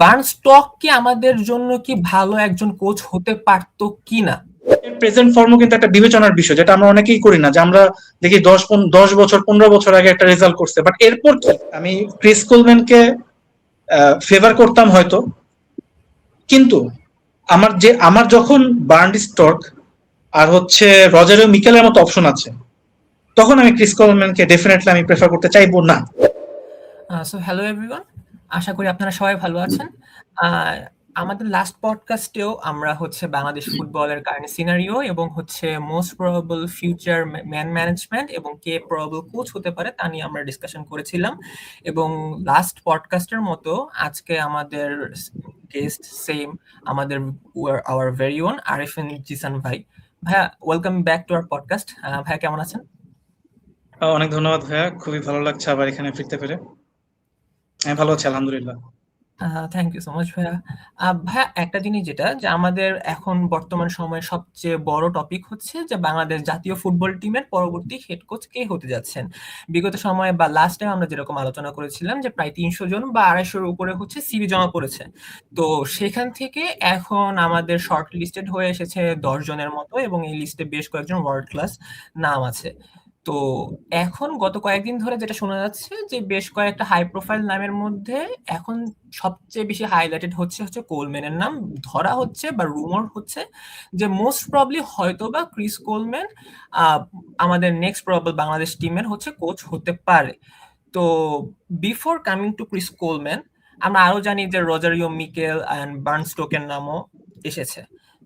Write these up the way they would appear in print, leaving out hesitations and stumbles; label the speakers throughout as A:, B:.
A: বার্নস্টক কি আমাদের জন্য কি ভালো একজন কোচ হতে পারতো কিনা?
B: প্রেজেন্ট ফর্মও কিন্তু একটা বিবেচনার বিষয়, যেটা আমরা অনেকেই করি না, যে আমরা দেখি 10 বছর 15 বছর আগে একটা রেজাল্ট করছে, বাট এরপর কি? আমি ক্রিস কোলম্যানকে ফেভার করতাম হয়তো, কিন্তু আমার যখন বার্নস্টক আর হচ্ছে রজারিও মিকেলের মতো অপশন আছে, তখন আমি ক্রিস কোলম্যানকে ডেফিনেটলি আমি প্রেফার করতে চাইবো না।
A: সো হ্যালো এভরিওয়ান, আশা করি আপনারা সবাই ভালো আছেন। আহ, আমাদের লাস্ট পডকাস্টেও আমরা বাংলাদেশ ফুটবলের কারেন্ট সিনারিও এবং most probable future man management এবং কে প্রবাবল কোচ হতে পারে তা নিয়ে আমরা ডিসকাশন করেছিলাম। এবং লাস্ট পডকাস্টের মতো আজকে আমাদের গেস্ট সেম, আমাদের our very own Arifin Zisan ভাই। ভাইয়া, welcome back to our podcast. ভাইয়া কেমন আছেন?
B: অনেক ধন্যবাদ ভাইয়া, খুবই ভালো লাগছে আবার এখানে ফিরতে পেরে। আমি ভালো আছি আলহামদুলিল্লাহ।
A: থ্যাংক ইউ সো মাচ ভাইয়া। ভাইয়া, একটা জিনিস যেটা যে আমাদের এখন বর্তমান সময়ে সবচেয়ে বড় টপিক হচ্ছে যে বাংলাদেশ জাতীয় ফুটবল টিমের পরবর্তী হেড কোচ কে হতে যাচ্ছেন। বিগত সময়ে বা লাস্ট টাইম আমরা যেরকম আলোচনা করেছিলাম যে প্রায় 300 জন বা 250-র উপরে সিভি জমা পড়েছে। তো সেখান থেকে এখন আমাদের শর্ট লিস্টেড হয়ে এসেছে 10 জনের মতো এবং এই লিস্টে বেশ কয়েকজন ওয়ার্ল্ড ক্লাস নাম আছে। তো এখন গত কয়েকদিন ধরে যেটা শোনা যাচ্ছে যে বেশ কয়েকটা হাই প্রোফাইল নামের মধ্যে এখন সবচেয়ে বেশি হাইলাইটেড হচ্ছে কোলম্যানের নাম ধরা হচ্ছে বা রুমর হচ্ছে যে মোস্ট প্রবাবলি হয়তো বা ক্রিস কোলম্যান আমাদের নেক্সট প্রবাবল বাংলাদেশ টিমের কোচ হতে পারে। তো before coming to Chris Coleman, আমরা আরো জানি যে রজারিও মিকেল অ্যান্ড বার্নস্টোকের নামও এসেছে।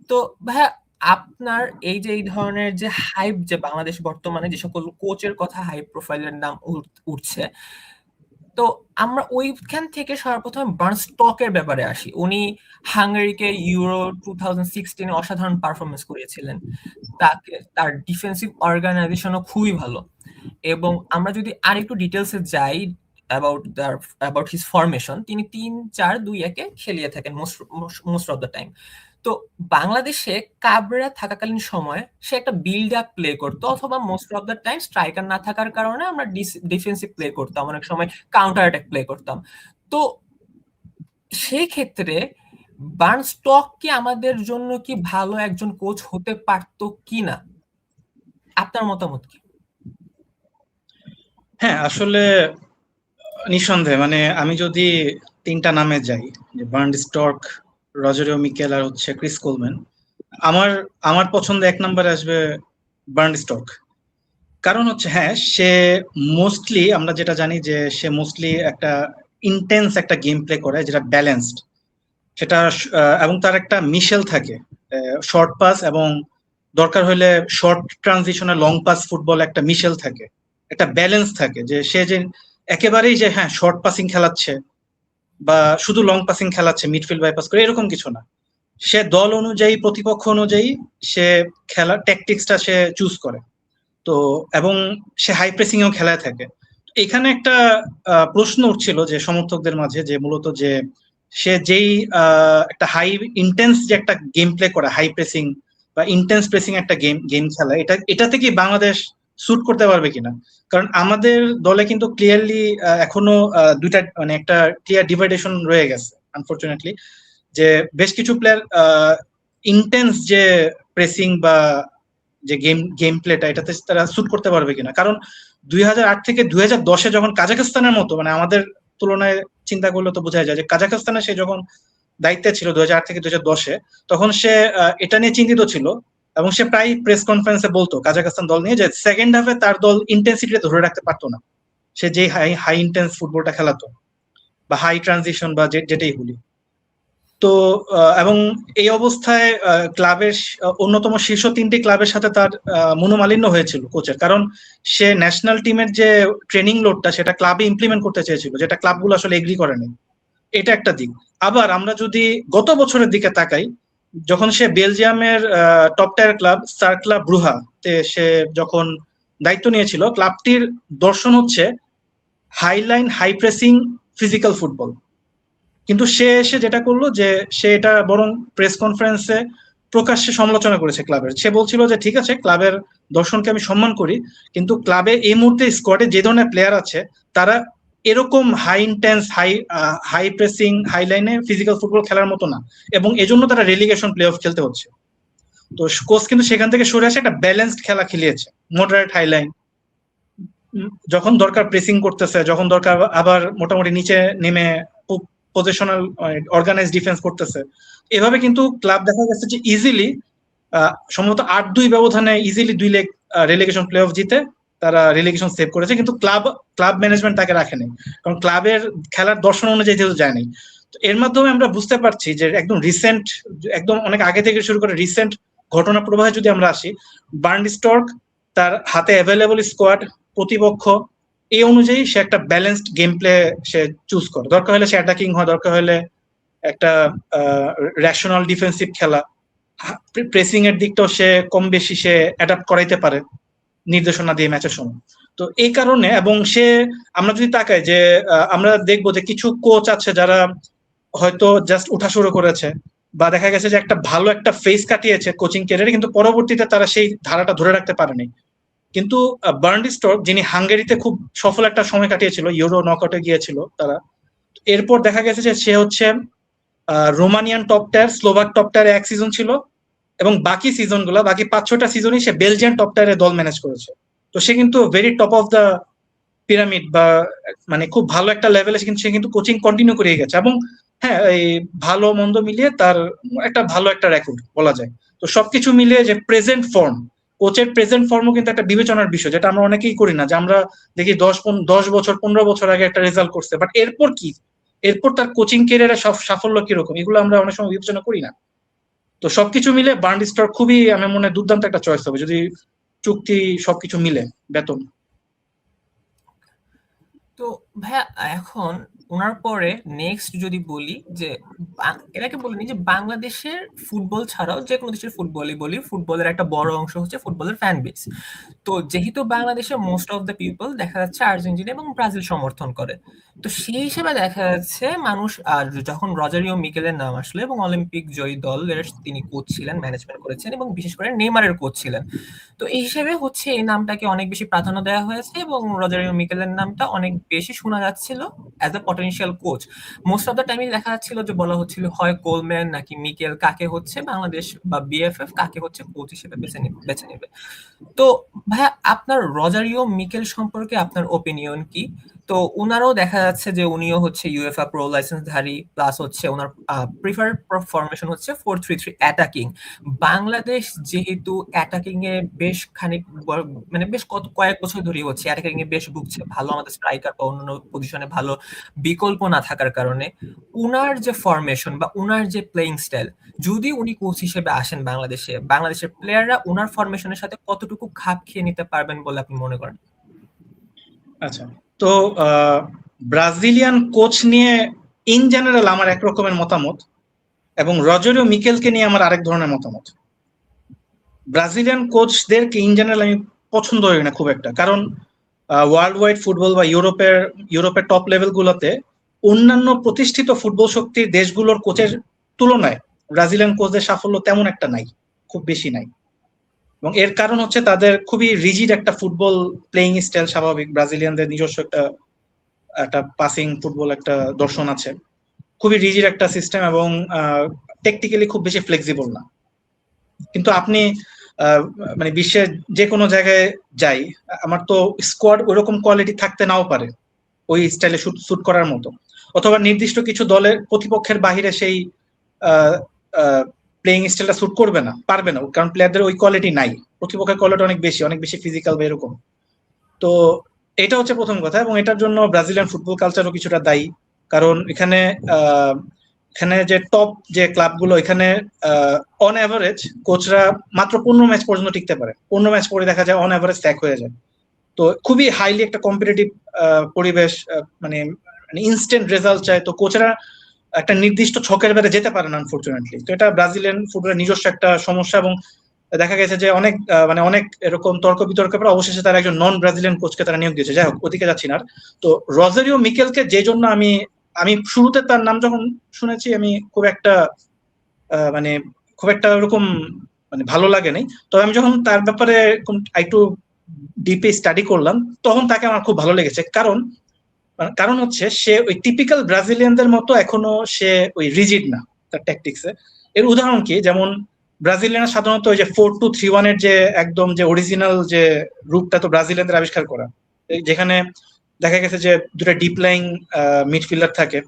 A: তো ভাইয়া, আপনার এই যে এই ধরনের যে হাইপ, যে বাংলাদেশ বর্তমানে যে সকল কোচের কথা হাই প্রোফাইলের নাম উঠছে, তো আমরা ওইখান থেকে সর্বপ্রথম বার্নস্টকের ব্যাপারে আসি। উনি হাঙ্গেরিকে ইউরো 2016 অসাধারণ পারফরমেন্স করেছিলেন। তার ডিফেন্সিভ অর্গানাইজেশনও খুবই ভালো। এবং আমরা যদি আরেকটু ডিটেলসে যাই অ্যাবাউট হিজ ফরমেশন, তিনি 3-4-2-1-এ খেলিয়ে থাকেন মোস্ট অফ দ্য টাইম। তো বাংলাদেশে কাবরেরা থাকাকালীন সময়ে সে একটা বিল্ড আপ প্লে করতো, অথবা most of the time striker না থাকার কারণে আমরা ডিফেন্সিভ প্লে করতাম, অনেক সময় কাউন্টার অ্যাটাক প্লে করতাম। তো সেই ক্ষেত্রে বার্নস্টক কি আমাদের জন্য কি ভালো একজন কোচ হতে পারতো কিনা? আপনার মতামত কি?
B: হ্যাঁ, আসলে নিঃসন্দেহে, মানে আমি যদি তিনটা নামে যাই, যে বার্নস্টক, রজারিও মিকেল আর হচ্ছে ক্রিস কোলম্যান, আমার আমার পছন্দ এক নম্বরে আসবে বার্নস্টক। কারণ হচ্ছে, হ্যাঁ, সে মোস্টলি, আমরা যেটা জানি যে সে মোস্টলি একটা ইন্টেন্স একটা গেম প্লে করে, যেটা ব্যালেন্সড, সেটা এবং তার একটা মিশেল থাকে, শর্ট পাস এবং দরকার হলে শর্ট ট্রানজিশনে লং পাস ফুটবল একটা মিশেল থাকে, একটা ব্যালেন্স থাকে, যে সে যে একেবারেই যে হ্যাঁ শর্ট পাসিং খেলাচ্ছে বা শুধু লং পাসিং খেলাচ্ছে মিডফিল্ড বাইপাস করে, এরকম কিছু না। সে দল অনুযায়ী, প্রতিপক্ষ অনুযায়ী সে খেলার ট্যাকটিক্সটা সে চুজ করে। তো এবং সে হাই প্রেসিং এও খেলায় থাকে। এখানে একটা প্রশ্ন উঠছিল যে সমর্থকদের মাঝে, যে মূলত যে সে যেই একটা হাই ইন্টেন্স যে একটা গেম প্লে করে, হাই প্রেসিং বা ইন্টেন্স প্রেসিং একটা গেম গেম খেলা, এটাতে কি বাংলাদেশ স্যুট করতে পারবে কিনা? কারণ আমাদের দলে কিন্তু ক্লিয়ারলি এখনো দুইটা, মানে একটা ক্লিয়ার ডিভাইডেশন রয়ে গেছে আনফরচুনেটলি, যে বেশ কিছু প্লেয়ার ইন্টেন্স যে প্রেসিং বা যে গেম গেম প্লেটা, এটাতে তারা শুট করতে পারবে কিনা। কারণ 2008 থেকে 2010-এ যখন কাজাখস্তানের মতো, মানে আমাদের তুলনায় চিন্তা করলে তো বোঝা যায় যে কাজাখস্তানে সে যখন দায়িত্বে ছিল 2008 থেকে 2010-এ, তখন সে এটা নিয়ে চিন্তিত ছিল এবং সে প্রায় প্রেস কনফারেন্সে বলতো কাজাখস্তান দল নিয়ে, যে সেকেন্ড হাফে তার দল ইন্টেন্সিটি ধরে রাখতে পারতো না, সে যেই হাই হাই ইন্টেন্স ফুটবলটা খেলাতো বা হাই ট্রানজিশন বা যেটাই বলি। তো এবং এই অবস্থায় ক্লাবের অন্যতম শীর্ষ তিনটি ক্লাবের সাথে তার মনোমালিন্য হয়েছিল কোচের, কারণ সে ন্যাশনাল টিমের যে ট্রেনিং লোডটা সেটা ক্লাবে ইমপ্লিমেন্ট করতে চেয়েছিল, যেটা ক্লাবগুলো আসলে এগ্রি করেনি। এটা একটা দিক। আবার আমরা যদি গত বছরের দিকে তাকাই, যখন সে বেলজিয়ামের top tier club star club ব্রুহাতে সে যখন দায়িত্ব নিয়েছিল, ক্লাবটির দর্শন হচ্ছে high line, high pressing, physical football. কিন্তু সে এসে যেটা করলো, যে সে এটা বরং প্রেস কনফারেন্সে প্রকাশ্যে সমালোচনা করেছে ক্লাবের। সে বলছিল যে ঠিক আছে, ক্লাবের দর্শনকে আমি সম্মান করি, কিন্তু ক্লাবে এই মুহূর্তে স্কোয়াডে যে ধরনের প্লেয়ার আছে, তারা এরকম high intense high pressing high লাইনে ফিজিক্যাল ফুটবল খেলার মতো না, এবং এজন্য তারা রেলিগেশন প্লে অফ খেলতে হচ্ছে। তো কোচ কিন্তু সেখান থেকে সরে আসে একটা ব্যালেন্সড খেলা খেলিয়েছে, মডারেট হাই লাইন, যখন দরকার প্রেসিং করতেছে, যখন দরকার আবার মোটামুটি নিচে নেমে পজিশনাল অর্গানাইজ ডিফেন্স করতেছে। এভাবে কিন্তু ক্লাব দেখা গেছে যে ইজিলি সম্ভবত 8-2 ব্যবধানে easily 2 leg relegation play of জিতে তারা রেলিগেশন সেভ করেছে, কিন্তু ক্লাব ম্যানেজমেন্ট তাকে রাখেনি, কারণ ক্লাবের খেলার দর্শন অনুযায়ী যেহেতু যায়নি। তো এর মাধ্যমে আমরা বুঝতে পারছি যে একদম রিসেন্ট, একদম অনেক আগে থেকে শুরু করে রিসেন্ট ঘটনা প্রবাহে যদি আমরা আসি, বার্ন স্টর্ক তার হাতে অ্যাভেলেবল স্কোয়াড, প্রতিপক্ষ, এই অনুযায়ী সে একটা ব্যালেন্সড গেম প্লে সে চুজ করে। দরকার হলে সে অ্যাটাকিং হয়, দরকার হলে একটা রেশনাল ডিফেন্সিভ খেলা, প্রেসিং এর দিকটাও সে কম বেশি সে অ্যাডাপ্ট করাইতে পারে নির্দেশনা দিয়ে ম্যাচের সময়। তো এই কারণে, এবং সে, আমরা যদি তাকাই যে আমরা দেখবো যে কিছু কোচ আছে যারা হয়তো জাস্ট উঠা শুরু করেছে, বা দেখা গেছে যে একটা ভালো একটা ফেস কাটিয়েছে কোচিং ক্যারিয়ারে, কিন্তু পরবর্তীতে তারা সেই ধারাটা ধরে রাখতে পারেনি। কিন্তু বার্ন স্টর্ক, যিনি হাঙ্গেরিতে খুব সফল একটা সময় কাটিয়েছিল, ইউরো নকআউটে গিয়েছিল তারা, এরপর দেখা গেছে যে সে হচ্ছে Romanian top tier, Slovak top টায়ারে এক সিজন ছিল, এবং বাকি সিজনগুলো, বাকি 5-6টা সিজনই সে বেলজিয়ান টপ টায়ারে দল ম্যানেজ করেছে। তো সে কিন্তু very top of the pyramid, বা মানে খুব ভালো একটা লেভেলে সে কিন্তু কোচিং কন্টিনিউ করে গেছে, এবং হ্যাঁ, এই ভালো মন্দ মিলিয়ে তার একটা ভালো একটা রেকর্ড বলা যায়। তো সবকিছু মিলিয়ে যে প্রেজেন্ট ফর্ম, কোচের প্রেজেন্ট ফর্মও কিন্তু একটা বিবেচনার বিষয়, যেটা আমরা অনেকেই করি না, যে আমরা দেখি 10 বছর 15 বছর আগে একটা রেজাল্ট করছে, বাট এরপর কি, এরপর তার কোচিং ক্যারিয়ারে সাফল্য কিরকম, এগুলো আমরা অনেক সময় বিবেচনা করি না। তো সবকিছু মিলে বার্ন স্টর্ক খুবই, আমি মনে হয়, দুর্দান্ত একটা চয়েস হবে, যদি চুক্তি সবকিছু মিলে, বেতন।
A: তো ভাইয়া এখন ওনার পরে নেক্সট যদি বলি যে এটাকে বলিনি যে বাংলাদেশের ফুটবল ছাড়াও যে কোনো দেশের ফুটবলই বলি, ফুটবলের একটা বড় অংশ হচ্ছে ফুটবলের ফ্যান বেস। তো যেহেতু বাংলাদেশে মোস্ট অফ দ্য পিপল দেখা যাচ্ছে আর্জেন্টিনা এবং ব্রাজিল সমর্থন করে, তো সেই হিসেবে দেখা যাচ্ছে মানুষ আর যখন রজারিও মিকেলের নাম আসলো এবং অলিম্পিক জয়ী দলের তিনি কোচ ছিলেন, ম্যানেজমেন্ট করেছেন এবং বিশেষ করে নেইমারের কোচ ছিলেন, তো এই হিসেবে হচ্ছে এই নামটাকে অনেক বেশি প্রাধান্য দেওয়া হয়েছে এবং রজারিও মিকেলের নামটা অনেক বেশি শোনা যাচ্ছিল as a potential coach. Most of the টাইমই দেখা যাচ্ছিল যে বলা হচ্ছিল হয় কোলম্যান নাকি মিকেল কাকে হচ্ছে বাংলাদেশ বা বিএফএফ কাকে হচ্ছে কোচ হিসেবে বেছে নেবে। তো ভাইয়া আপনার রজারিও মিকেল সম্পর্কে আপনার ওপিনিয়ন কি? তো উনারও দেখা যাচ্ছে যে উনিও হচ্ছে ইউএফএ প্রো লাইসেন্সধারী, প্লাস হচ্ছে ওনার প্রিফার্ড ফরমেশন হচ্ছে 4-3-3 অ্যাটাকিং। বাংলাদেশ যেহেতু অ্যাটাকিং এ বেশ খানিক মানে বেশ কয়েক বছর ধরে হচ্ছে অ্যাটাকিং এ বেশ ভুগছে, ভালো আমাদের স্ট্রাইকার বা অন্যান্য পজিশনে ভালো বিকল্প না থাকার কারণে উনার যে ফরমেশন বা উনার যে প্লেইং স্টাইল, যদি উনি কোচ হিসেবে আসেন বাংলাদেশের প্লেয়াররা উনার ফরমেশনের সাথে কতটুকু খাপ খেয়ে নিতে পারবেন বলে আপনি মনে করেন?
B: আচ্ছা, তো ব্রাজিলিয়ান কোচ নিয়ে ইন জেনারেল আমার এক রকমের মতামত, এবং রজারিও মিকেলকে নিয়ে আমার আরেক ধরনের মতামত। ব্রাজিলিয়ান কোচদেরকে ইন জেনারেল আমি পছন্দ করি না খুব একটা, কারণ ওয়ার্ল্ড ওয়াইড ফুটবল বা ইউরোপের টপ লেভেল গুলোতে অন্যান্য প্রতিষ্ঠিত ফুটবল শক্তির দেশগুলোর কোচের তুলনায় ব্রাজিলিয়ান কোচদের সাফল্য তেমন একটা নাই, খুব বেশি নাই। এবং এর কারণ হচ্ছে তাদের খুবই রিজিড একটা ফুটবল প্লেইং স্টাইল, স্বাভাবিক, ব্রাজিলিয়ানদের নিজস্ব একটা একটা পাসিং ফুটবল একটা দর্শন আছে, খুবই রিজিড একটা সিস্টেম, এবং টেকনিক্যালি খুব বেশি ফ্লেক্সিবল না। কিন্তু আপনি মানে বিশ্বের যে কোনো জায়গায় যাই, আমার তো স্কোয়াড ওইরকম কোয়ালিটি থাকতে নাও পারে ওই স্টাইলে শুট করার মতো, অথবা নির্দিষ্ট কিছু দলের প্রতিপক্ষের বাহিরে সেই প্লেইং স্টাইলটা শুট করবে না, পারবে না, কারণ প্লেয়ারদের ওই কোয়ালিটি নাই, প্রতিপক্ষের কোয়ালিটি অনেক বেশি ফিজিক্যাল বা এরকম। তো এটা হচ্ছে প্রথম কথা, এবং এটার জন্য ব্রাজিলিয়ান ফুটবল কালচারও কিছুটা দায়ী, কারণ এখানে এখানে যে টপ যে ক্লাবগুলো, এখানে অন অ্যাভারেজ কোচরা মাত্র 15 ম্যাচ পর্যন্ত টিকতে পারে, 15 ম্যাচ পরে দেখা যায় অন অ্যাভারেজ স্যাক হয়ে যায়। তো খুবই হাইলি একটা কম্পিটিটিভ পরিবেশ, মানে ইনস্ট্যান্ট রেজাল্ট চায়, তো কোচরা একটা নির্দিষ্ট ছকের বাইরে যেতে পারে না আনফরচুনেটলি। তো এটা ব্রাজিলিয়ান ফুটবলের নিজস্ব একটা সমস্যা, এবং দেখা গেছে যে অনেক মানে অনেক এরকম তর্ক বিতর্কের পর অবশেষে তারা একজন নন ব্রাজিলিয়ান কোচকে তারা নিয়োগ দিয়েছে। যাই হোক, ওদিকে যাচ্ছি না। তো রজারিও মিকেলকে যে জন্য আমি আমি শুরুতে তার নাম যখন শুনেছি, আমি খুব একটা মানে খুব একটা ওরকম মানে ভালো লাগে নাই। তবে আমি যখন তার ব্যাপারে একটু ডিপে স্টাডি করলাম, তখন তাকে আমার খুব ভালো লেগেছে, কারণ কারণ হচ্ছে সে ওই টিপিক্যাল ব্রাজিলিয়ানদের মতো এখনো সে ওই রিজিড না তার ট্যাকটিক্সে। এর উদাহরণ কি, যেমন ব্রাজিলিয়ানরা সাধারণত ওই যে 4-2-3-1 এর যে একদম যে অরিজিনাল যে রূপটা তো ব্রাজিলিয়ানদের আবিষ্কার করা, যেখানে দেখা গেছে যে দুটা ডিপ লাইং মিডফিল্ডার থাকে,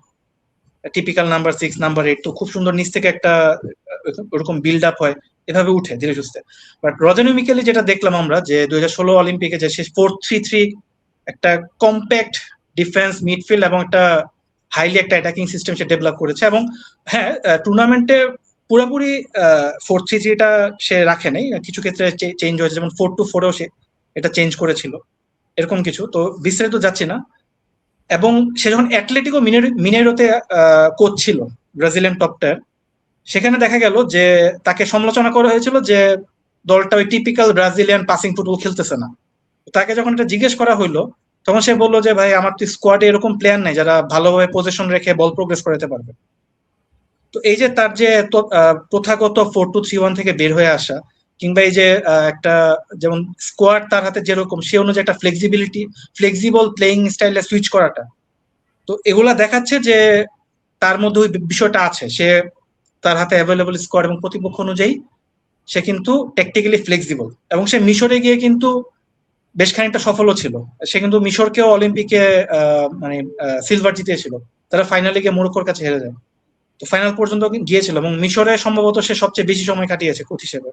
B: টিপিক্যাল নাম্বার 6 নাম্বার 8, তো খুব সুন্দর নিচ থেকে একটা ওরকম বিল্ড আপ হয়, এভাবে উঠে ধীরে সুস্থে। বাট রজনী মিকেলি যেটা দেখলাম আমরা যে 2016 অলিম্পিকে যে সে 4-3-3 একটা কম্প্যাক্ট ডিফেন্স মিডফিল্ড এবং একটা হাইলি একটা অ্যাটাকিং সিস্টেম সে ডেভেলপ করেছে। এবং হ্যাঁ, টুর্নামেন্টে পুরোপুরি 4-3-3টা সে রাখে নাই, কিছু ক্ষেত্রে চেঞ্জ হয়েছে, যেমন 4-2-4-এও সে এটা চেঞ্জ করেছিল, এরকম কিছু। তো বিস্তারিত যাচ্ছি না। এবং সে যখন অ্যাটলেটিকো মিনেরোতে কোচ ছিল, ব্রাজিলিয়ান টপটার, সেখানে দেখা গেল যে তাকে সমালোচনা করা হয়েছিল যে দলটা ওই টিপিক্যাল ব্রাজিলিয়ান পাসিং ফুটবল খেলতেছে না। তাকে যখন এটা জিজ্ঞেস করা হইলো, তখন সে বললো যে ভাই, আমার তো স্কোয়াডে এরকম প্লেয়ার নাই যারা ভালোভাবে পজিশন রেখে বল প্রোগ্রেস করাতে পারবে। তো এই যে তার যে প্রথাগত 4-2-3-1 থেকে বের হয়ে আসা, কিংবা এই যে একটা যেমন স্কোয়াড তার হাতে যেরকম, সে অনুযায়ী একটা ফ্লেক্সিবল প্লেইং স্টাইলে সুইচ করাটা, তো এগুলা দেখাচ্ছে যে তার মধ্যে ওই বিষয়টা আছে। সে তার হাতে অ্যাভেলেবল স্কোয়াড এবং প্রতিপক্ষ অনুযায়ী সে কিন্তু টেকটিক্যালি ফ্লেক্সিবল। এবং সে মিশরে গিয়ে কিন্তু বেশ খানিকটা সফলও ছিল। সে কিন্তু মিশরকেও অলিম্পিকে মানে সিলভার জিতিয়েছিল, তারা ফাইনালে গিয়ে মরক্কোর কাছে হেরে যায়। তো ফাইনাল পর্যন্ত গিয়েছিল, এবং মিশরে সম্ভবত সে সবচেয়ে বেশি সময় কাটিয়েছে কোচ হিসেবে,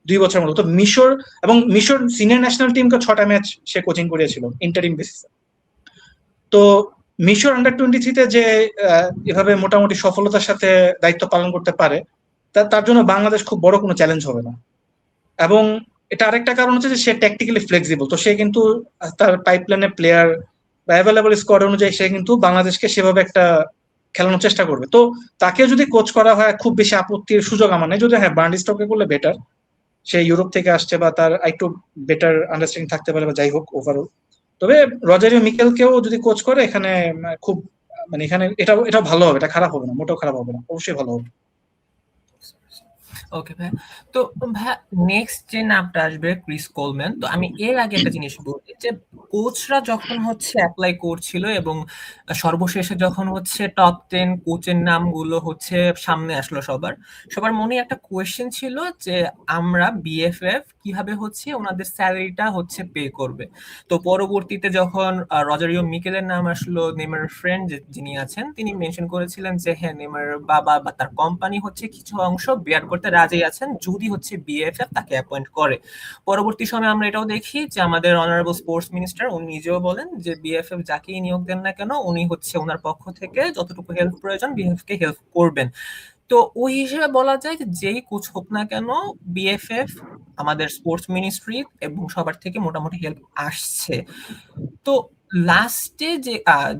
B: 2 বছরের মতো। তো মিশর সিনিয়র ন্যাশনাল টিমকে 6টা ম্যাচ সে কোচিং করিয়েছিল ইন্টারিম বেসিসে। তো মিশর আন্ডার 23-তে যে এভাবে মোটামুটি সফলতার সাথে দায়িত্ব পালন করতে পারে, তার জন্য বাংলাদেশ খুব বড় কোনো চ্যালেঞ্জ হবে না। এবং এটা আরেকটা কারণ হচ্ছে যে সে ট্যাকটিক্যালি ফ্লেক্সিবল, তো সে কিন্তু তার পাইপলাইনে প্লেয়ার বা অ্যাভেলেবল স্কোয়াড অনুযায়ী সে কিন্তু বাংলাদেশকে সেভাবে একটা খেলানোর চেষ্টা করবে। তো তাকে যদি কোচ করা হয়, খুব বেশি আপত্তির সুযোগ আমার নেই, যদি হ্যাঁ বার্ন স্টককে করলে বেটার, সে ইউরোপ থেকে আসছে বা তার একটু বেটার আন্ডারস্ট্যান্ডিং থাকতে পারে, বা যাই হোক ওভারঅল। তবে রজারিও মিকেলকেও যদি কোচ করে এখানে খুব মানে এখানে এটা ভালো হবে, এটা খারাপ হবে না, মোটেও খারাপ হবে না, অবশ্যই ভালো হবে।
A: ওকে ভাই। তো ভাই, নেক্সট যে নামটা আসবে ক্রিস কোলম্যান। তো আমি এর আগে একটা জিনিস বলি যে কোচরা যখন হচ্ছে অ্যাপ্লাই করছিল এবং সর্বশেষে যখন হচ্ছে টপ 10 কোচের নামগুলো হচ্ছে সামনে আসলো, সবার মনে একটা কোয়েশ্চেন ছিল যে আমরা বিএফএফ কিভাবে হচ্ছে ওনাদের স্যালারিটা হচ্ছে পে করবে। তো পরবর্তীতে যখন রজারিও মিকেলের নাম আসলো, নেইমারের ফ্রেন্ড যিনি আছেন তিনি মেনশন করেছিলেন যে হ্যাঁ, নেইমারের বাবা বা তার কোম্পানি হচ্ছে কিছু অংশ বেয়ার করতে রাজি আছেন যদি হচ্ছে বিএফএফ তাকে অ্যাপয়েন্ট করে। পরবর্তী সময়ে আমরা এটাও দেখি যে আমাদের অনারেবল স্পোর্টস মিনিস্টার উনি নিজেও বলেন যে বিএফএফ যাকেই নিয়োগ দেন না কেন, উনি হচ্ছে ওনার পক্ষ থেকে যতটুকু হেল্প প্রয়োজন বিএফএফ কে হেল্প করবেন। তো ওই হিসেবে বলা যায় যে যেই কোচ হোক না কেন, বিএফএফ আমাদের স্পোর্টস মিনিস্ট্রি এবং সবার থেকে মোটামুটি হেল্প আসছে। তো লাস্টে যে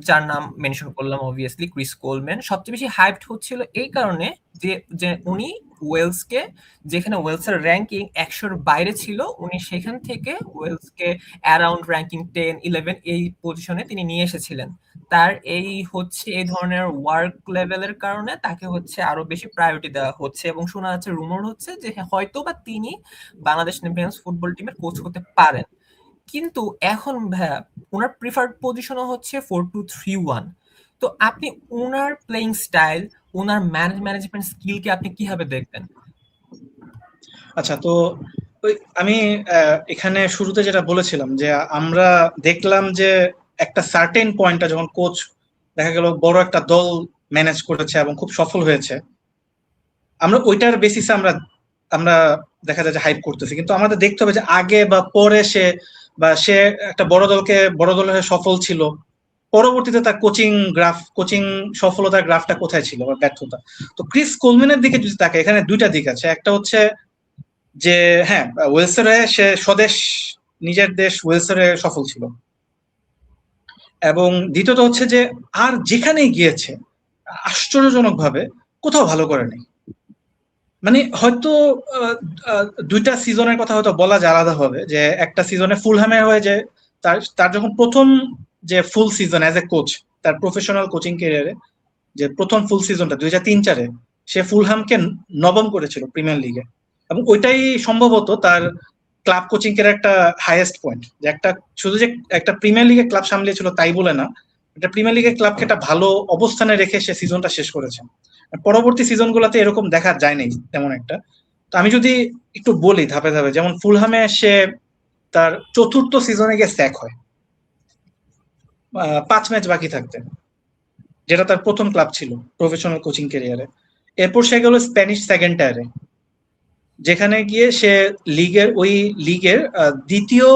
A: যার নাম মেনশন করলাম, অবভিয়াসলি ক্রিস কোলম্যান সবচেয়ে বেশি হাইপড হচ্ছিল এই কারণে যে যে উনি ওয়েলসকে, যেখানে ওয়েলসের র্যাঙ্কিং 100-র বাইরে ছিল, উনি সেখান থেকে ওয়েলসকে অ্যারাউন্ড র্যাঙ্কিং 10-11 এই পজিশনে তিনি নিয়ে এসেছিলেন। তার এই হচ্ছে এই ধরনের ওয়ার্ক লেভেলের কারণে তাকে হচ্ছে আরো বেশি প্রায়োরিটি দেওয়া হচ্ছে, এবং শোনা যাচ্ছে, রুমর হচ্ছে যে হয়তো বা তিনি বাংলাদেশ মেন্স ফুটবল টিমের কোচ হতে পারেন। কিন্তু এখন ভাইয়া ওনার প্রিফার্ড পজিশনও হচ্ছে 4-2-3-1। তো আপনি ওনার প্লেইং স্টাইল, ওনার ম্যানেজমেন্ট স্কিলকে আপনি কিভাবে দেখবেন?
B: আচ্ছা, তো ওই আমি এখানে শুরুতে যেটা বলেছিলাম যে আমরা দেখলাম যে একটা সার্টেন পয়েন্টটা যখন কোচ দেখা গেল বড় একটা দল ম্যানেজ করেছে এবং খুব সফল হয়েছে, আমরা ওইটার বেসিসে আমরা আমরা দেখা যায় যে হাইপ করতেছি। কিন্তু আমাদের দেখতে হবে যে আগে বা পরে সে একটা বড় দলের হয়ে সফল ছিল, পরবর্তীতে তার কোচিং সফলতার গ্রাফটা কোথায় ছিল বা ব্যর্থতা। তো ক্রিস কোলম্যানের দিকে যদি তাকে, এখানে দুইটা দিক আছে। একটা হচ্ছে যে হ্যাঁ, ওয়েলসের হয়ে সে নিজের দেশ ওয়েলসের হয়ে সফল ছিল, এবং দ্বিতীয়ত হচ্ছে যে আর যেখানেই গিয়েছে আশ্চর্যজনক ভাবে কোথাও ভালো করেনি। মানে হয়তো আহ, আহ, দুইটা সিজনের কথা হয়তো বলা যায় আলাদাভাবে, যে একটা সিজনে ফুলহ্যামের হয়ে যে তার তার যখন প্রথম যে ফুল সিজন অ্যাজ এ কোচ, তার প্রফেশনাল কোচিং ক্যারিয়ারে যে প্রথম ফুল সিজনটা 2003-4-এ সে ফুলহ্যামকে নবম করেছিল প্রিমিয়ার লিগে। এবং ওইটাই সম্ভবত তার ক্লাব কোচিং এর একটা হাইয়েস্ট পয়েন্ট, যে শুধু যে একটা প্রিমিয়ার লিগে ক্লাব সামলিয়েছিল তাই বলে না, এটা প্রিমিয়ার লিগের ক্লাবকে একটা ভালো অবস্থানে রেখে সে সিজনটা শেষ করেছে। পরবর্তী সিজনগুলোতে এরকম দেখা যায় নাই তেমন একটা। তো আমি যদি একটু বলি ধাপে ধাপে, যেমন ফুলহামে সে তার চতুর্থ সিজনে গিয়ে স্যাক হয় 5 ম্যাচ বাকি থাকতে, যেটা তার প্রথম ক্লাব ছিল প্রফেশনাল কোচিং ক্যারিয়ারে। এরপর সে গেল স্প্যানিশ সেকেন্ড টায়ারে, যেখানে গিয়ে সে লিগের দ্বিতীয়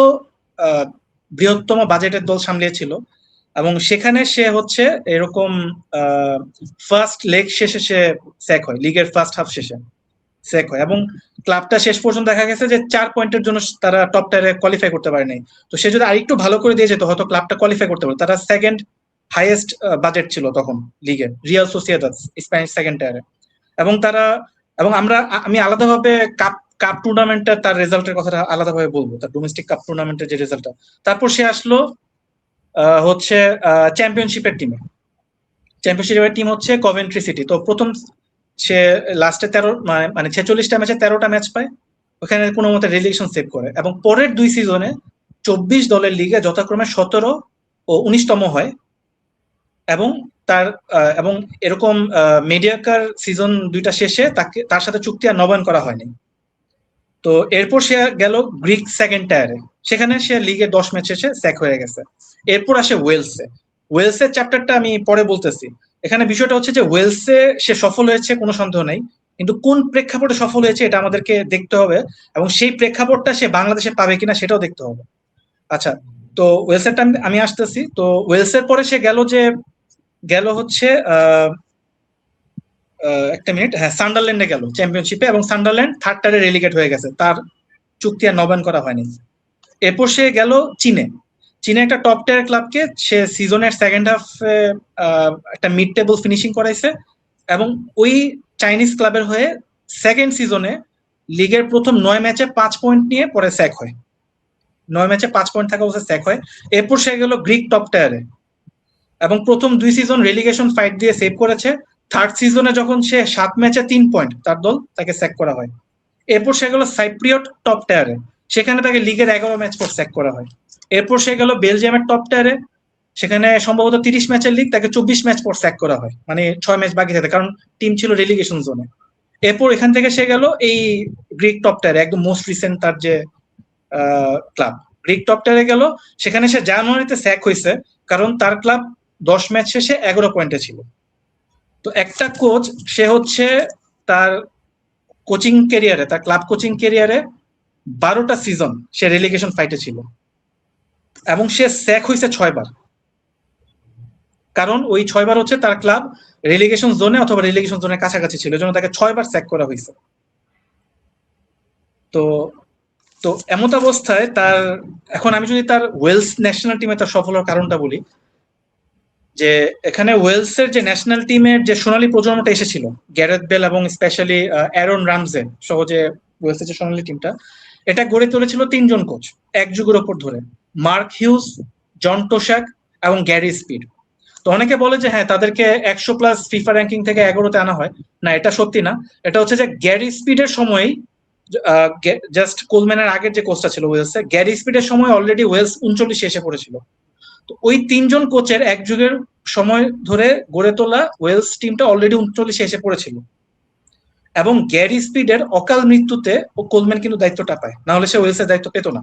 B: আহ, বৃহত্তম বাজেটের দল সামলিয়েছিল। এবং সেখানে সে হচ্ছে এরকম ফার্স্ট লেগ শেষে সে স্যাক হয়, লিগের ফার্স্ট হাফ শেষে স্যাক হয়। এবং ক্লাবটা শেষ পর্যন্ত দেখা গেছে যে 4 পয়েন্টের জন্য তারা টপ টায়ারে কোয়ালিফাই করতে পারে নাই। তো সে যদি আরেকটু ভালো করে দিয়ে যেত হয়তো ক্লাবটা কোয়ালিফাই করতে পারে। তারা সেকেন্ড হাইয়েস্ট বাজেট ছিল তখন লিগের, রিয়াল সোসিয়েদাদ স্প্যানিশ সেকেন্ড টায়ারে। এবং তারা এবং আমি আলাদাভাবে কাপ কাপ টুর্নামেন্টের তার রেজাল্টের কথাটা আলাদাভাবে বলবো, তার ডোমেস্টিক কাপ টুর্নামেন্টের যে রেজাল্টটা। তারপর সে আসলো হচ্ছে চ্যাম্পিয়নশিপের টিমে। চ্যাম্পিয়নশিপের টিম হচ্ছে কভেন্ট্রি সিটি। তো প্রথম সে লাস্টে 13 মানে 46টা ম্যাচে 13টা ম্যাচ পায়, ওখানে কোনো মতে রেলিগেশন সেভ করে। এবং পরের 2 সিজনে 24 দলের লিগে যথাক্রমে 17 ও 19তম হয়। এবং এবং এরকম মিডিয়াকার সিজন 2টা শেষে তার সাথে চুক্তি আর নবায়ন করা হয়নি। তো এরপর সে গেল গ্রিক সেকেন্ড টায়ারে, সেখানে সে লিগে 10 ম্যাচ শেষে স্যাক হয়ে গেছে। এরপর আসে ওয়েলসে। ওয়েলসের চ্যাপ্টারটা আমি পরে বলতেছি। এখানে বিষয়টা হচ্ছে যে ওয়েলসে সে সফল হয়েছে, কোনো সন্দেহ নেই, কিন্তু কোন প্রেক্ষাপটে সফল হয়েছে এটা আমাদেরকে দেখতে হবে, এবং সেই প্রেক্ষাপটটা সে বাংলাদেশে পাবে কিনা সেটাও দেখতে হবে। আচ্ছা, তো ওয়েলসেরটা আমি আসতেছি। তো ওয়েলসের পরে সে গেল হচ্ছে একটা মিনিট, হ্যাঁ, সান্ডারল্যান্ডে গেল চ্যাম্পিয়নশিপে, এবং সান্ডারল্যান্ড থার্ড টায়ারে রেলিগেট হয়ে গেছে, তার চুক্তি আর নবায়ন করা হয়নি। এরপর সে গেল চীনে। চীনে একটা টপ টায়ার ক্লাবকে সে সিজনের সেকেন্ড হাফে একটা মিড টেবল ফিনিশিং করাইছে। এবং ওই চাইনিজ ক্লাবের হয়ে সেকেন্ড সিজনে লিগের প্রথম 9 ম্যাচে 5 পয়েন্ট নিয়ে পরে স্যাক হয়। 9 ম্যাচে 5 পয়েন্ট থাকা অবস্থায় স্যাক হয়। এরপর সে গেল গ্রিক টপ টায়ারে, এবং প্রথম 2 সিজন রেলিগেশন ফাইট দিয়ে সেভ করেছে। থার্ড সিজনে যখন সে 7 ম্যাচে 3 পয়েন্ট, তার দল তাকে স্যাক করা হয়। এরপর সে গেল সাইপ্রিয়ট টপ টায়ারে, সেখানে তাকে লিগের 11 ম্যাচ পর স্যাক করা হয়। এরপর সে গেল বেলজিয়ামের টপ টায়ারে, সেখানে সম্ভবত 30 ম্যাচের লিগ, তাকে 24 ম্যাচ পর স্যাক করা হয়, মানে 6 ম্যাচ বাকি থাকে, কারণ টিম ছিল রেলিগেশন জোনে। এরপর এখান থেকে সে গেল এই গ্রিক টপ টায়ারে, একদম মোস্ট রিসেন্ট তার যে ক্লাব গ্রিক টপ টায়ারে গেল। সেখানে সে জানুয়ারিতে স্যাক হয়েছে, কারণ তার ক্লাব 10 ম্যাচ শেষে 11 পয়েন্টে ছিল। তো একটা কোচ, সে হচ্ছে তার কোচিং ক্যারিয়ারে, তার ক্লাব কোচিং ক্যারিয়ারে 12টা সিজন সে রেলিগেশন ফাইটে ছিল, এবং সে স্যাক হয়েছে 6 বার। কারণ ওই 6 বার হচ্ছে তার ক্লাব রেলিগেশন জোনে অথবা রেলিগেশন জোনের কাছাকাছি ছিল, এজন্য তাকে 6 বার স্যাক করা হয়েছে। তো তো এমত অবস্থায় তার, এখন আমি যদি তার ওয়েলস ন্যাশনাল টিমে তার সফল হওয়ার কারণটা বলি, যে এখানে ওয়েলসের যে ন্যাশনাল টিমের যে সোনালী প্রজন্মটা এসেছিল, গ্যারেথ বেল এবং স্পেশালি অ্যারন রামজে সহ যে ওয়েলসের যে সোনালী টিমটা, এটা গড়ে তুলেছিল 3জন কোচ এক যুগের ওপর ধরে: মার্ক হিউজ, জন টোশাক এবং গ্যারি স্পিড। তো অনেকে বলে যে হ্যাঁ, তাদেরকে 100+ ফিফা র্যাঙ্কিং থেকে 11তে আনা হয়। না, এটা সত্যি না। এটা হচ্ছে যে গ্যারি স্পিডের সময়ই, জাস্ট কোলম্যানের আগের যে কোচটা ছিল ওয়েলসে, গ্যারি স্পিডের সময় অলরেডি ওয়েলস 39 এসে পড়েছিল। তো ওই 3জন কোচের এক যুগের সময় ধরে গড়ে তোলা ওয়েলস টিমটা অলরেডি 39 এসে পড়েছিল। এবং গ্যারি স্পিডের অকাল মৃত্যুতে ও কোলম্যান কিন্তু দায়িত্বটা পায়, না হলে সে ওয়েলসের দায়িত্ব পেত না।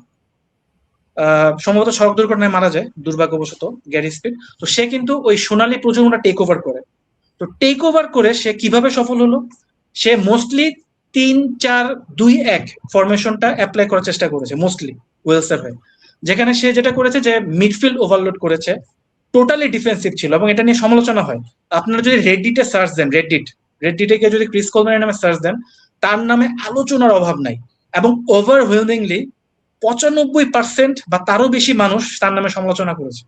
B: সম্ভবত সড়ক দুর্ঘটনায় মারা যায় দুর্ভাগ্যবশত গ্যারি স্পিড। তো সে কিন্তু ওই সোনালী প্রজন্মটা টেক ওভার করে। তো টেক ওভার করে সে কিভাবে সফল হলো? সে মোস্টলি 3-4-2-1 ফরমেশনটা অ্যাপ্লাই করার চেষ্টা করেছে মোস্টলি ওয়েলসের হয়ে, যেখানে সে যেটা করেছে যে মিডফিল্ড ওভারলোড করেছে, টোটালি ডিফেন্সিভ ছিল। এবং এটা নিয়ে সমালোচনা হয়। আপনারা যদি রেডিটে সার্চ দেন, রেডিটে গিয়ে যদি ক্রিস কোলম্যানের নামে সার্চ দেন, তার নামে আলোচনার অভাব নাই। এবং ওভারওয়েলমিংলি 95% বা তারও বেশি মানুষ তার নামে সমালোচনা করেছে।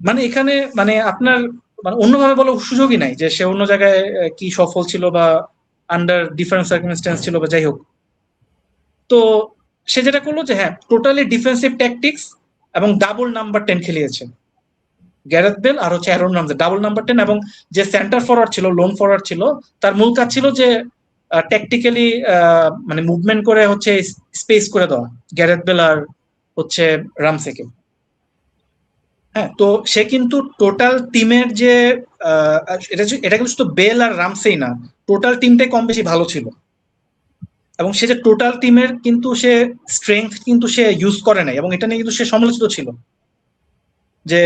B: মানে এখানে মানে আপনার মানে অন্যভাবে বলার সুযোগই নাই যে সে অন্য জায়গায় কি সফল ছিল বা আন্ডার ডিফারেন্ট সার্কামস্টেন্স ছিল বা যাই হোক। তো সে যেটা করলো যে হ্যাঁ, টোটালি ডিফেন্সিভ ট্যাকটিক্স এবং ডাবল নাম্বার 10 খেলিয়েছে গ্যারেথ বেল আর হচ্ছে অ্যারন রামজে, ডাবল নাম্বার 10। এবং যে সেন্টার ফরওয়ার্ড ছিল, লোন ফরওয়ার্ড ছিল, তার মূল কাজ ছিল যে ট্যাকটিক্যালি মানে মুভমেন্ট করে হচ্ছে স্পেস করে দেওয়া গ্যারেথ বেল আর হচ্ছে রামসেকে। হ্যাঁ, তো সে কিন্তু টোটাল টিমের যে আহ, এটা কিন্তু শুধু বেল আর রামসেই না, টোটাল টিমটাই কম বেশি ভালো ছিল। এবং সে যে টোটাল টিমের কিন্তু সে স্ট্রেংথ কিন্তু সে ইউজ করে নাই, এবং এটা নিয়ে কিন্তু সে সমালোচিত ছিল যে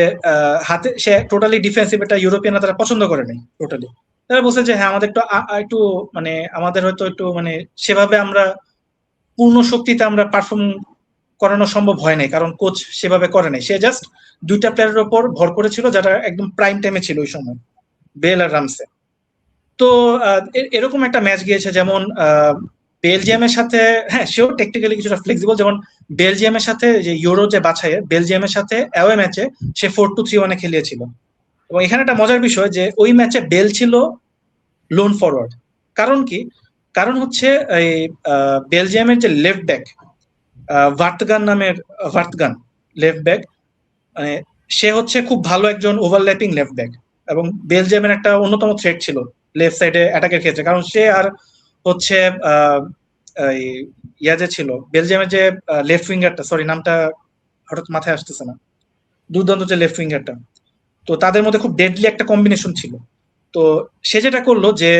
B: হাতে সে টোটালি ডিফেন্সিভ, এটা ইউরোপিয়ানরা তারা পছন্দ করে নাই টোটালি। তারা বলছে যে হ্যাঁ আমাদের একটু একটু মানে আমাদের হয়তো একটু মানে সেভাবে আমরা পূর্ণ শক্তিতে আমরা পারফর্ম করানো সম্ভব হয় নাই, কারণ কোচ সেভাবে করে নাই। সে জাস্ট দুইটা প্লেয়ারের উপর ভর করেছিল যারা একদম প্রাইম টাইমে ছিল ওই সময়, বেল আর রামসে। তো এরকম একটা ম্যাচ গিয়েছে যেমন বেলজিয়ামের সাথে, হ্যাঁ সেও টেকনিক্যালি কিছুটা ফ্লেক্সিবল, যেমন বেলজিয়ামের সাথে যে ইউরো যে বাছাইয়ে বেলজিয়ামের সাথে অ্যাওয়ে ম্যাচে সে 4-2-3-1 খেলিয়েছিল। এবং এখানে একটা মজার বিষয় যে ওই ম্যাচে বেল ছিল লোন ফরওয়ার্ড। কারণ কি? কারণ হচ্ছে এই বেলজিয়ামের যে লেফট ব্যাক ভার্তগান নামের, ভার্তগান লেফট ব্যাক, মানে সে হচ্ছে খুব ভালো একজন ওভারল্যাপিং লেফট ব্যাক, এবং বেলজিয়ামের একটা অন্যতম থ্রেট ছিল লেফট সাইডে অ্যাটাকের ক্ষেত্রে, কারণ সে আর হচ্ছে আহ, এই ইয়া যে ছিল বেলজিয়ামের যে লেফট উইঙ্গারটা, সরি নামটা হঠাৎ মাথায় আসতেছে না, দুর্দান্ত যে লেফট উইঙ্গারটা, তো তাদের মধ্যে খুব ডেডলি একটা কম্বিনেশন ছিল। তো সে যেটা করলো যে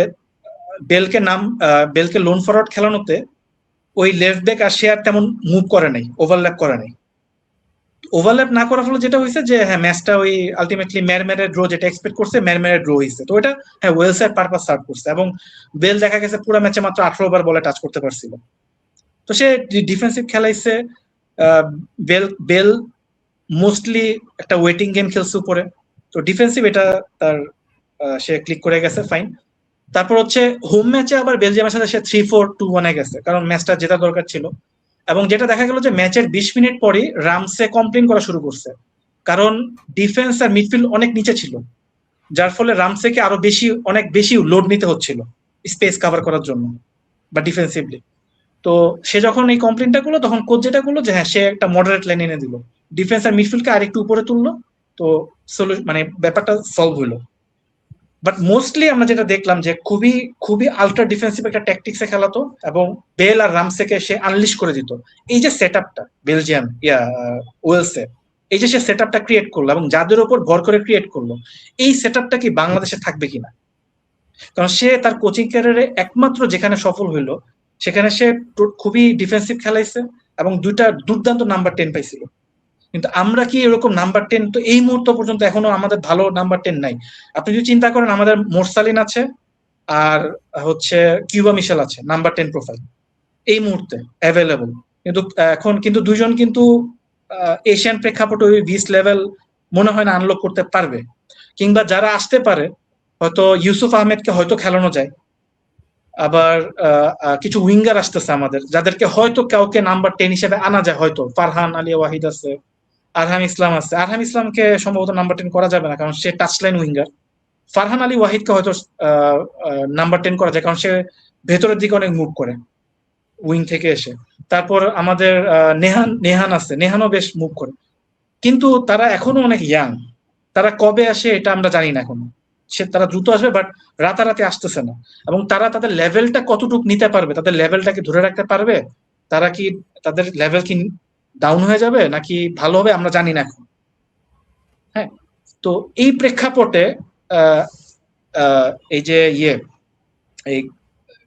B: বেলকে লোন ফরওয়ার্ড খেলানোতে ওই লেফট ব্যাক আর সে আর তেমন মুভ করে নাই, ওভারল্যাপ করে নাই। ওভারল্যাপ না করার ফলে যেটা হয়েছে যে হ্যাঁ ম্যাচটা ওই আলটিমেটলি ম্যারম্যারের ড্র, যেটা এক্সপেক্ট করছে ম্যারম্যারের ড্র হয়েছে। তো এটা হ্যাঁ ওয়েলসের পারপাস সার্ভ করছে, এবং বেল দেখা গেছে পুরো ম্যাচে মাত্র 18 বার বলে টাচ করতে পারছিল। তো সে ডিফেন্সিভ খেলাইছে। আহ, বেল বেল মোস্টলি একটা ওয়েটিং গেম খেলছে উপরে, তো ডিফেন্সিভ এটা তার সে ক্লিক করে গেছে, ফাইন। তারপর হচ্ছে হোম ম্যাচে আবার বেলজিয়ামের সাথে সে 3-4-2-1 গেছে, কারণ ম্যাচটা জেতা দরকার ছিল। এবং যেটা দেখা গেল যে ম্যাচের 20 মিনিট পরই রামসে কমপ্লেন করা শুরু করছে, কারণ ডিফেন্স আর মিডফিল্ড অনেক নিচে ছিল, যার ফলে রামসেকে আরো বেশি অনেক বেশি লোড নিতে হচ্ছিল স্পেস কভার করার জন্য বা ডিফেন্সিভলি। তো সে যখন এই কমপ্লেনটা করলো তখন কোচ যেটা করলো যে হ্যাঁ সে একটা মডারেট লাইন এনে দিল, ডিফেন্স আর মিডফিল্ডকে আরেকটু উপরে তুললো। তো মানে ব্যাপারটা সলভ হইলো। বাট মোস্টলি আমরা যেটা দেখলাম যে খুবই খুবই আল্ট্রা ডিফেন্সিভ একটা ট্যাকটিক্সে খেলাতো, এবং বেল আর রামসেকে সে আনলিশ করে দিত। এই যে সেট আপটা বেলজিয়াম ওয়েলসে, এই যে সে সেট আপটা ক্রিয়েট করলো এবং যাদের উপর ভর করে ক্রিয়েট করলো, এই সেট আপটা কি বাংলাদেশে থাকবে কিনা? কারণ সে তার কোচিং ক্যারিয়ারে একমাত্র যেখানে সফল হইলো সেখানে সে খুবই ডিফেন্সিভ খেলাইছে এবং দুইটা দুর্দান্ত নাম্বার 10 পাইছিল। কিন্তু আমরা কি এরকম নাম্বার 10, তো এই মুহূর্ত পর্যন্ত এখনো আমাদের ভালো নাম্বার 10 নাই। আপনি যদি চিন্তা করেন, আমাদের মোরসালিন আছে আর হচ্ছে কিউবা মিশেল আছে নাম্বার 10 প্রোফাইল এই মুহূর্তে অ্যাভেলেবল। কিন্তু এখন কিন্তু দুইজন কিন্তু এশিয়ান প্রেক্ষাপটে ওই 20 লেভেল মনে হয় না আনলক করতে পারবে। কিংবা যারা আসতে পারে, হয়তো ইউসুফ আহমেদকে হয়তো খেলানো যায়। আবার কিছু উইঙ্গার আসতেছে আমাদের, যাদেরকে হয়তো কাউকে নাম্বার 10 হিসেবে আনা যায়, হয়তো ফারহান আলী ওয়াহিদ আছে, আরহাম ইসলাম আছে। আরহাম ইসলামকে সম্ভবত নাম্বার 10 করা যাবে না, কারণ সে টাচলাইন উইঙ্গার। ফারহান আলী ওয়াহিদকে হয়তো নাম্বার 10 করা যায়, কারণ সে ভেতরের দিকে অনেক মুভ করে উইং থেকে এসে। তারপর আমাদের নেহান নেহান আছে, নেহানও বেশ মুভ করে। কিন্তু তারা এখনো অনেক ইয়াং, তারা কবে আসে এটা আমরা জানি না এখনো। তারা দ্রুত আসবে, বাট রাতারাতি আসতেছে না। এবং তারা তাদের লেভেলটা কতটুকু নিতে পারবে, তাদের লেভেলটা কি ধরে রাখতে পারবে, তারা কি তাদের লেভেল কি ডাউন হয়ে যাবে নাকি ভালো হবে, আমরা জানি না এখন। হ্যাঁ, তো এই প্রেক্ষাপটে আহ, এই যে এই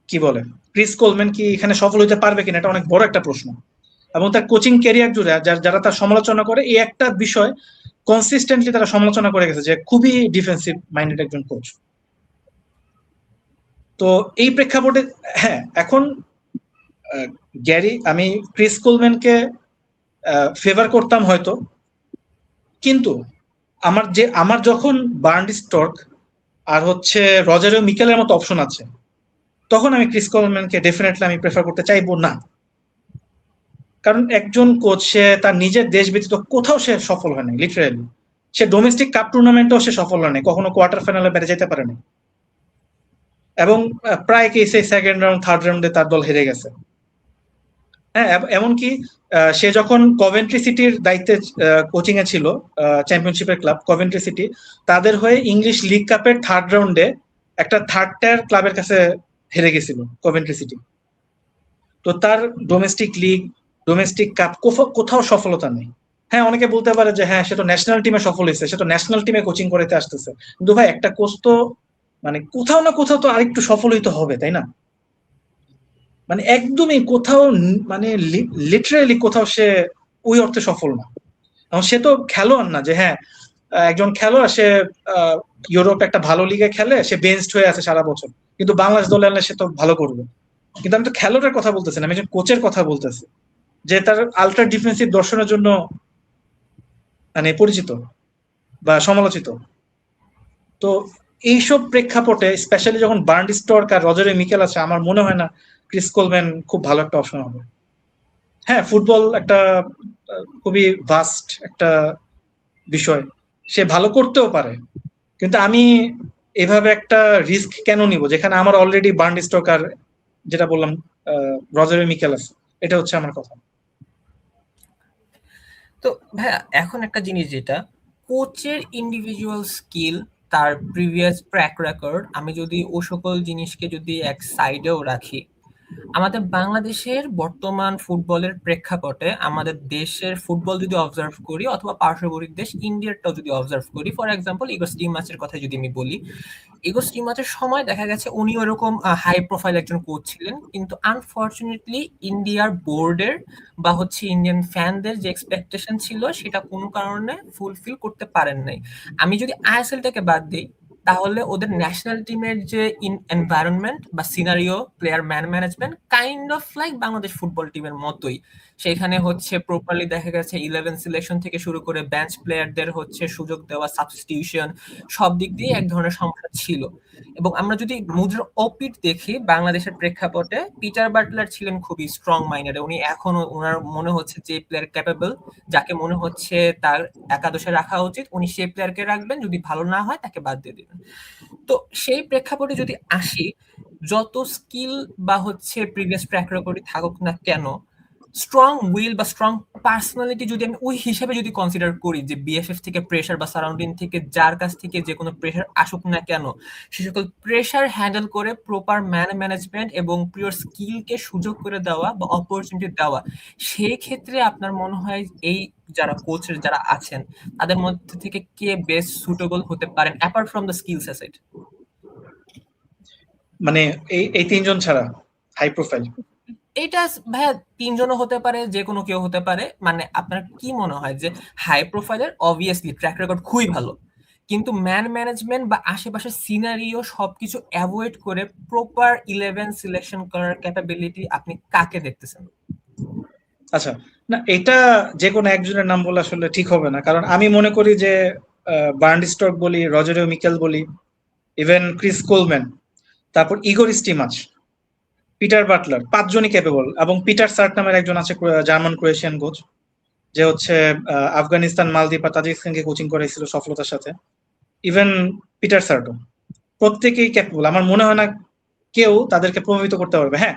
B: কি বলে ক্রিস কোলম্যান কি এখানে সফল হতে পারবে কিনা, এটা অনেক বড় একটা প্রশ্ন। এবং তার কোচিং ক্যারিয়ার জুড়ে যারা তার সমালোচনা করে এই একটা বিষয় কনসিস্টেন্টলি তারা সমালোচনা করে গেছে, যে খুবই ডিফেন্সিভ মাইন্ডেড একজন কোচ। তো এই প্রেক্ষাপটে হ্যাঁ এখন আমি ক্রিস কোলম্যানকে ফেভার করতাম হয়তো, কিন্তু আমার যখন বার্নড স্টর্ক আর হচ্ছে রজারিও মিকেলের মতো অপশন আছে, তখন আমি ক্রিস কোলম্যানকে ডেফিনেটলি আমি প্রেফার করতে চাইবো না। কারণ একজন কোচ সে তার নিজের দেশ ব্যতীত কোথাও সে সফল হয় নাই, লিটারেলি। সে ডোমেস্টিক কাপ টুর্নামেন্টেও সে সফল হয় নাই, কখনো কোয়ার্টার ফাইনালে বেড়ে যেতে পারে নাই। এবং প্রায় কেসে সেকেন্ড রাউন্ড থার্ড রাউন্ডে তার দল হেরে গেছে। হ্যাঁ, এমনকি সে যখন কভেন্ট্রি সিটির দায়িত্বে কোচিং এ ছিল, চ্যাম্পিয়নশিপের ক্লাব কভেন্ট্রি সিটি, তাদের হয়ে ইংলিশ লিগ কাপের থার্ড রাউন্ডে একটা থার্ড টায়ার ক্লাবের কাছে হেরে গেছিল কভেন্ট্রি সিটি। তো তার ডোমেস্টিক লিগ, ডোমেস্টিক কাপ কোথাও সফলতা নেই। হ্যাঁ, অনেকে বলতে পারে যে হ্যাঁ, সে তো ন্যাশনাল টিমে সফল হয়েছে, সে তো ন্যাশনাল টিমে কোচিং করাতে আসতেছে। কিন্তু ভাই একটা কোচ তো মানে কোথাও না কোথাও তো আরেকটু সফল হইতে হবে, তাই না? মানে একদমই কোথাও মানে লিটারেলি কোথাও সে ওই অর্থে সফল না। এখন সে তো খেলোয়াড় না যে হ্যাঁ, একজন খেলোয়াড় সে আহ, ইউরোপ একটা ভালো লিগে খেলে, সে বেঞ্চড হয়ে আছে সারা বছর, কিন্তু বাংলাদেশ দলে আনলে সে তো ভালো করবে। কিন্তু আমি তো খেলোয়াড়ের কথা বলতেছি না, আমি একজন কোচের কথা বলতেছি, যে তার আলট্রা ডিফেন্সিভ দর্শনের জন্য মানে পরিচিত বা সমালোচিত। তো এইসব প্রেক্ষাপটে স্পেশালি যখন বার্ন্ড স্টর্ক আর রজারে মিকেল আছে, আমার মনে হয় না ক্রিস কোলম্যান খুব ভালো একটা অপশন হবে। হ্যাঁ, ফুটবল একটা খুবই ভাস্ট একটা বিষয়, সে ভালো করতেও পারে, কিন্তু আমি এভাবে একটা রিস্ক কেন নিব যেখানে আমার অলরেডি বার্ন্ড স্টক আর যেটা বললাম রজারে মিকেল আছে। এটা হচ্ছে আমার কথা।
A: তো ভাইয়া এখন একটা জিনিস যেটা কোচের ইন্ডিভিজুয়াল স্কিল, তার প্রিভিয়াস ট্র্যাক রেকর্ড, আমি যদি ও সকল জিনিসকে যদি এক সাইডেও রাখি, আমাদের বাংলাদেশের বর্তমান ফুটবলের প্রেক্ষাপটে আমাদের দেশের ফুটবল যদি অবজার্ভ করি অথবা পার্শ্ববর্তী দেশ ইন্ডিয়ারটাও যদি অবজার্ভ করি, ফর এক্সাম্পল ইগো স্টিম ম্যাচের কথা যদি আমি বলি, ইগো স্টিম ম্যাচের সময় দেখা গেছে উনি ওরকম হাই প্রোফাইল একজন কোচ ছিলেন, কিন্তু আনফর্চুনেটলি ইন্ডিয়ার বোর্ডের বা হচ্ছে ইন্ডিয়ান ফ্যানদের যে এক্সপেকটেশন ছিল সেটা কোনো কারণে ফুলফিল করতে পারেন নাই। আমি যদি আইএসএলটাকে বাদ দিই, তাহলে ওদের ন্যাশনাল টিমের যে এনভায়রনমেন্ট বা scenario, player management kind of like Bangladesh football টিমের মতোই। সেখানে হচ্ছে প্রপারলি দেখা গেছে 11 সিলেকশন থেকে শুরু করে বেঞ্চ প্লেয়ারদের হচ্ছে সুযোগ দেওয়া, সাবস্টিটিউশন, সব দিক দিয়ে এক ধরনের সমস্যা ছিল। এবং আমরা যদি মুদ্রার অপিট দেখি বাংলাদেশের প্রেক্ষাপটে, পিটার বাটলার ছিলেন খুবই স্ট্রং মাইন্ডেড, উনি এখনো ওনার মনে হচ্ছে যে প্লেয়ার ক্যাপেবল, যাকে মনে হচ্ছে তার একাদশে রাখা উচিত, উনি সেই প্লেয়ারকে রাখবেন, যদি ভালো না হয় তাকে বাদ দিয়ে দিবেন। তো সেই প্রেক্ষাপটে যদি আসি, যত স্কিল বা হচ্ছে প্রিভিয়াস ট্র্যাক রেকর্ডই থাকুক না কেন, স্ট্রং উইল বা স্ট্রং পার্সোনালিটি যদি আমি ওই হিসেবে যদি কনসিডার করি, যে বিএফএফ থেকে প্রেশার বা সারাউন্ডিং থেকে যার কাছ থেকে যে কোনো প্রেশার আসুক না কেন, সে সকল প্রেশার হ্যান্ডেল করে প্রপার ম্যানেজমেন্ট এবং পিওর স্কিলকে সুযোগ করে দেওয়া বা অপরচুনিটি দেওয়া, সেই ক্ষেত্রে আপনার মনে হয় এই যারা কোচের যারা আছেন তাদের মধ্যে থেকে কে বেস্ট সুটেবল হতে পারেন apart from the skills asset?
B: মানে এই তিনজন ছাড়া হাই প্রোফাইল।
A: এটা ভাইয়া তিনজনও হতে পারে, যে কোনো কেউ হতে পারে। মানে আপনার কি মনে হয় যে হাই প্রোফাইলের অবভিয়াসলি ট্র্যাক রেকর্ড খুবই ভালো, কিন্তু ম্যানেজমেন্ট বা আশেপাশের সিনারিও সবকিছু অ্যাভয়েড করে প্রপার 11 সিলেকশন করার ক্যাপাবিলিটি আপনি কাকে দেখতেছেন?
B: আচ্ছা, না এটা যে কোনো একজনের নাম বলে আসলে ঠিক হবে না, কারণ আমি মনে করি যে বার্ন্ড স্টক বলি, রজারিও মিকেল বলি, ইভেন ক্রিস কোলম্যান, তারপর ইগোর স্টিমাচ, পিটার বাটলার, পাঁচজনই ক্যাপেবল। এবং পিটার সার্ট নামের একজন আছে, জার্মান ক্রোয়েশিয়ান কোচ, যে হচ্ছে আফগানিস্তান, মালদ্বীপ আর তাজিকিস্তানকে কোচিং করেছিল সফলতার সাথে। ইভেন পিটার সার্টও, প্রত্যেকেই ক্যাপেবল। আমার মনে হয় না কেউ তাদেরকে প্রভাবিত করতে পারবে। হ্যাঁ,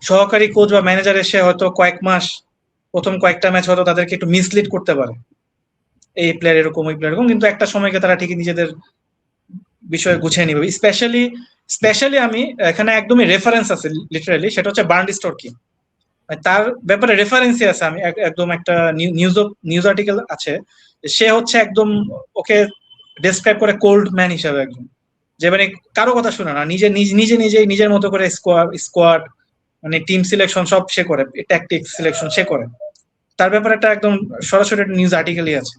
B: সহকারী কোচ বা ম্যানেজার এসে হয়তো কয়েক মাস, প্রথম কয়েকটা ম্যাচ হয়তো তাদেরকে একটু মিসলিড করতে পারে, এই প্লেয়ার এরকম, ওই প্লেয়ার এরকম, কিন্তু একটা সময়কে তারা ঠিকই নিজেদের বিষয়ে গুছিয়ে নিবে। স্পেশালি স্পেশালি আমি এখানে একদমই রেফারেন্স আছে লিটারালি, সেটা হচ্ছে বার্ন্ড স্টোরকি। তার ব্যাপারে রেফারেন্সই আছে, আমি একদম একটা নিউজ আর্টিকেল আছে, সে হচ্ছে একদম ওকে ডেসক্রাইব করে কোল্ড ম্যান হিসাবে একজন, যে মানে কারো কথা শুনে না, নিজেই নিজের মতো করে স্কোয়াড মানে টিম সিলেকশন সব সে করে, ট্যাকটিক্স সিলেকশন সে করে। তার ব্যাপারে একটা একদম সরাসরি একটা নিউজ আর্টিকেলই আছে,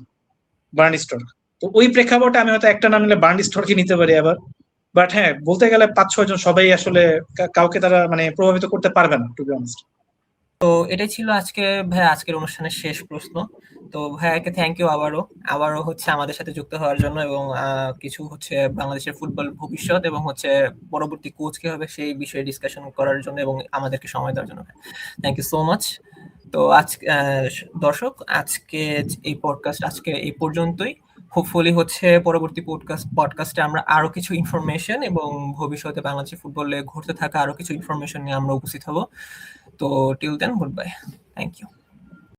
B: বার্ন স্টোর। তো ওই প্রেক্ষাপটে আমি হয়তো একটা নাম নিলে বার্ন স্টোরকে নিতে পারি আবার। বাট হ্যাঁ, বলতে গেলে 5-6 জন সবাই আসলে কাউকে তারা মানে প্রভাবিত করতে পারবে না, টু বি অনেস্ট।
A: তো এটাই ছিল আজকে ভাইয়া আজকের অনুষ্ঠানের শেষ প্রশ্ন। তো ভাইয়াকে থ্যাংক ইউ আবারও আবারও হচ্ছে আমাদের সাথে যুক্ত হওয়ার জন্য, এবং কিছু হচ্ছে বাংলাদেশের ফুটবল ভবিষ্যৎ এবং হচ্ছে পরবর্তী কোচ কি হবে সেই বিষয়ে ডিসকাশন করার জন্য এবং আমাদেরকে সময় দেওয়ার জন্য। Thank you so much. তো আজকে দর্শক, আজকে আজকে এই পর্যন্তই। হোপফুলি হচ্ছে পরবর্তী পডকাস্টে আমরা আরো কিছু ইনফরমেশন এবং ভবিষ্যতে বাংলাদেশের ফুটবলে ঘটতে থাকা আরো কিছু ইনফরমেশন নিয়ে আমরা উপস্থিত হব। তো till then, goodbye, thank you.